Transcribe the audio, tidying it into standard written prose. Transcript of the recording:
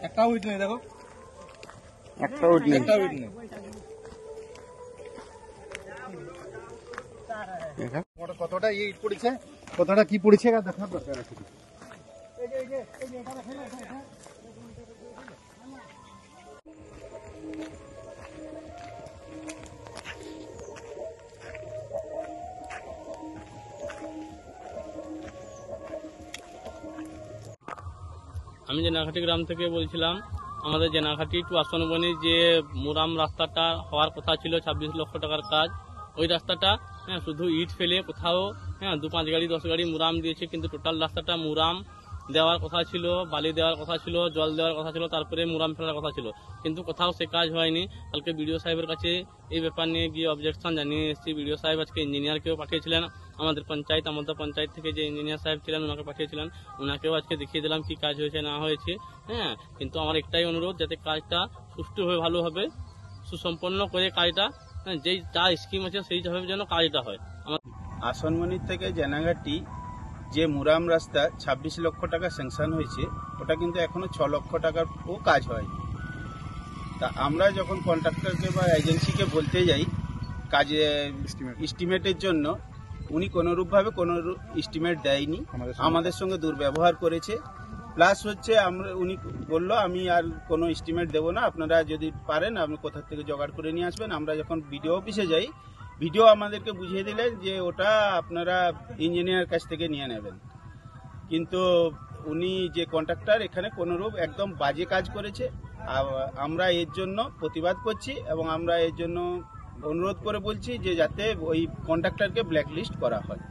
একটা উইট নেই, দেখো একটা উইট নেই। কতটা ইট পড়েছে, কতটা কি পড়েছে দেখার দরকার আছে। আমি জেনাঘাটি গ্রাম থেকে বলছিলাম। আমাদের জেনাঘাটি টু আসনবনি যে মুরাম রাস্তাটা হওয়ার কথা ছিল 26 লক্ষ টাকার কাজ, ওই রাস্তাটা শুধু ইট ফেলে কোথাও 2-5 গাড়ি 10 গাড়ি মুরাম দিয়েছে, কিন্তু টোটাল রাস্তাটা মুরাম দেওয়ার কথা ছিল, বালি দেওয়ার কথা ছিল, জল দেওয়ার কথা ছিল, তারপরে মুরাম ফেলার কথা ছিল, কিন্তু কোথাও সে কাজ হয়নি। কালকে বিডিও সাহেবের কাছে এই ব্যাপার নিয়ে গিয়ে অবজেকশন জানিয়ে এসেছি। বিডিও সাহেব আজকে ইঞ্জিনিয়ারকেও পাঠিয়েছিলেন, আমাদের পঞ্চায়েত থেকে যে ইঞ্জিনিয়ার সাহেব ছিলেন ওনাকে পাঠিয়েছিলেন, ওনাকেও আজকে দেখিয়ে দিলাম কি কাজ হয়েছে না হয়েছে। কিন্তু আমার একটাই অনুরোধ, যাতে কাজটা সুষ্ঠুভাবে ভালোভাবে সুসম্পন্ন করে কাজটা যেই যা স্কিম আছে সেইভাবে যেন কাজটা হয়। আসনমনি থেকে জেনাঘাটি যে মুরাম রাস্তা 26 লক্ষ টাকা স্যাংশন হয়েছে, ওটা কিন্তু এখনো 6 লক্ষ টাকারও কাজ হয়নি। তা আমরা যখন কন্ট্রাক্টরকে বা এজেন্সিকে বলতে যাই কাজে এস্টিমেটের জন্য, উনি কোনোরূপভাবে কোনো এস্টিমেট দেয়নি, আমাদের সঙ্গে দুর্ব্যবহার করেছে। প্লাস হচ্ছে উনি বললো আমি আর কোনো এস্টিমেট দেবো না, আপনারা যদি পারেন আপনি কোথা থেকে জোগাড় করে নিয়ে আসবেন। আমরা যখন বিডিও অফিসে যাই, ভিডিও আমাদেরকে বুঝিয়ে দিলেন যে ওটা আপনারা ইঞ্জিনিয়ার কাছ থেকে নিয়ে নেবেন। কিন্তু উনি যে কন্ট্রাক্টর এখানে কোনোরূপ একদম বাজে কাজ করেছে। আমরা এর জন্য প্রতিবাদ করছি এবং আমরা এর জন্য অনুরোধ করে বলছি যে যাতে ওই কন্ট্রাক্টরকে ব্ল্যাকলিস্ট করা হয়।